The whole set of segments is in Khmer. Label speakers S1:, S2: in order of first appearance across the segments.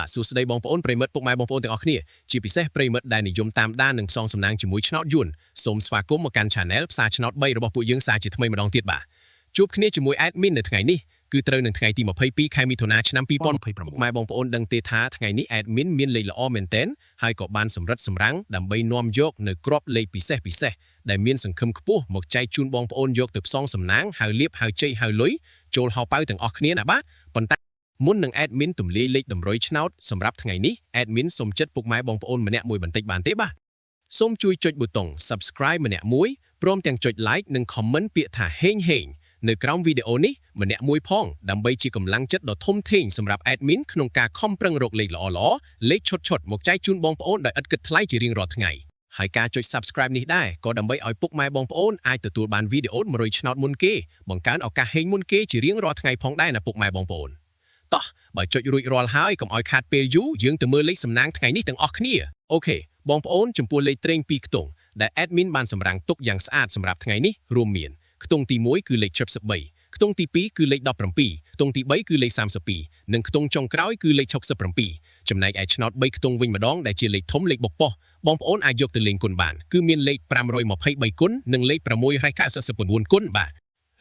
S1: បាទសួស្តីបងប្អូនប្រិមិត្តពុកម៉ែបងប្អូនទាំងអស់គ្នាជាពិសេសប្រិមិត្តដែលនិយមតាមដាននិងផ្សងសំណាងជាមួយឆ្នោតយួនសូមស្វាគមន៍មកកាន់ Channel ផ្សារឆ្នោត3របស់ពួកយើងសារជាថ្មីម្ដងទៀតបាទជួបគ្នាជាមួយ Admin នៅថ្ងៃនេះគឺត្រូវនឹងថ្ងៃទី22ខែមិថុនាឆ្នាំ2026ម៉ែបងប្អូនដឹងទេថាថ្ងៃនេះ Admin មានលេខល្អមែនទែនហើយក៏បានសម្រិតសម្រាំងដើម្បីនាំយកនៅគ្រាប់លេខពិសេសដែលមានសង្ឃឹមខ្ពស់មកចែកជូនបងប្អូនយកទៅផ្សងសំណាងហៅលៀបហៅជ័យហៅលុយចូលហោប៉ៅទាំងអស់គ្នាណាបាទប៉ុន្តែមុននឹង Admin ទម្លាយលេខតម្រុយឆ្នោតសម្រាប់ថ្ងៃនេះ Admin សូមចិត្តពុកម៉ែបងប្អូនម្នាក់មួយបន្តិចបានទេបាទសូមជួយចុចប៊ូតុង Subscribe ម្នាក់មួយព្រមទាំងចុច Like និង Comment ពាក្យថាហេងនៅក្រោមវីដេអូនេះម្នាក់មួយផងដើម្បីជាកម្លាំងចិត្តដ៏ធំធេងសម្រាប់ Admin ក្នុងការខំប្រឹងរកលេខល្អៗលេខឈុតមកចែកជូនបងប្អូនដោយឥតគិតថ្លៃជារៀងរាល់ថ្ងៃហើយការចុច Subscribe នេះដែរក៏ដើម្បីឲ្យពុកម៉ែបងប្អូនអាចទទួលបានវីដេអូ100ឆ្នោតមុនគេបង្កើនឱកាសហេងមុនគេជារៀងរាល់ថ្ងៃផងដែរណាពុកម៉ែបងប្អូនតោះបើចុចរួចរាល់ហើយកុំឲ្យខាតពេលយូរយើងទៅមើលលេខសំណាងថ្ងៃនេះទាំងអស់គ្នាអូខេបងប្អូនចំពោះលេខត្រេង2ខ្ទង់ដែល Admin បានសម្រាំងទុកយ៉ាងស្អាតសម្រាប់ថ្ងៃនេះរួមមានខ្ទង់ទី1គឺលេខ73ខ្ទង់ទី2គឺលេខ17ខ្ទង់ទី3គឺលេខ32និងខ្ទង់ចុងក្រោយគឺលេខ67ចំណែកឯឆ្នោត3ខ្ទង់វិញម្ដងដែលជាលេខធំលេខបប៉ុសបងប្អូនអាចយកទៅលេងគុណបានគឺមានលេខ523គុណនិងលេខ699គុណបាទ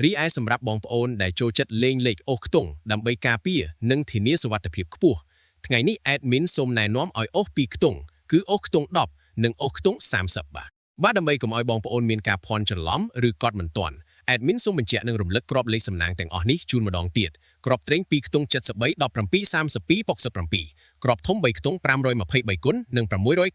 S1: រីឯសម្រាប់បងប្អូនដែលចូលចិត្តលេងលេខអូសខ្ទង់ដើម្បីការពារនិងធានាសុវត្ថិភាពខ្ពស់ថ្ងៃនេះ Admin សូមណែនាំឲ្យអូស2ខ្ទង់គឺអូសខ្ទង់10និងអូសខ្ទង់30បាទដើម្បីកុំឲ្យបងប្អូនមានការភ័ន្តច្រឡំឬកត់មិនទាន់ Admin សូមបញ្ជាក់និងរំលឹកក្របលេខសំណាងទាំងអស់នេះជូនម្ដងទៀតក្របត្រេង2ខ្ទង់73 17 32 67ក្របធំ3ខ្ទង់523គុណនិង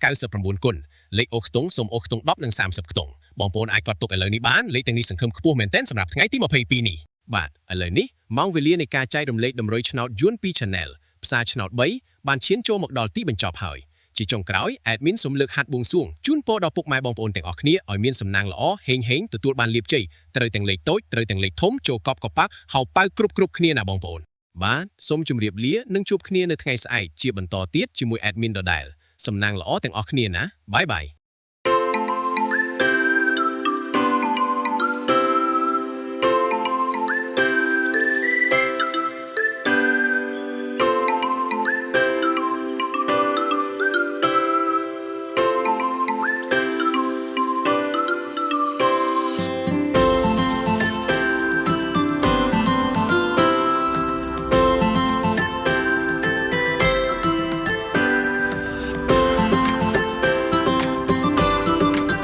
S1: 699គុណលេខអូសខ្ទង់សូមអូសខ្ទង់10និង30ខ្ទង់បងប្អូនអាចកត់ទុកឥឡូវនេះបានលេខទាំងនេះសង្ឃឹមខ្ពស់មែនទែនសម្រាប់ថ្ងៃទី22នេះបាទឥឡូវនេះម៉ោងវេលានៃការចែករំលែកតម្រុយឆ្នោតយួនពី Channel ផ្សារឆ្នោត3បានឈានចូលមកដល់ទីបញ្ចប់ហើយជាចុងក្រោយ Admin សូមលើកហាត់បួងសួងជូនពរដល់ពុកម៉ែបងប្អូនទាំងអស់គ្នាឲ្យមានសំណាងល្អហេងទទួលបានលាភជ័យត្រូវទាំងលេខតូចត្រូវទាំងលេខធំចូលកប់កប៉ាក់ហៅប៉ៅគ្រប់គ្នាណាបងប្អូនបាទសូមជម្រាបលានិងជួបគ្នានៅថ្ងៃស្អែកជាបន្តទៀតជាមួយ Admin ដដែលសំណាងល្អទាំងអស់គ្នាណាបាយ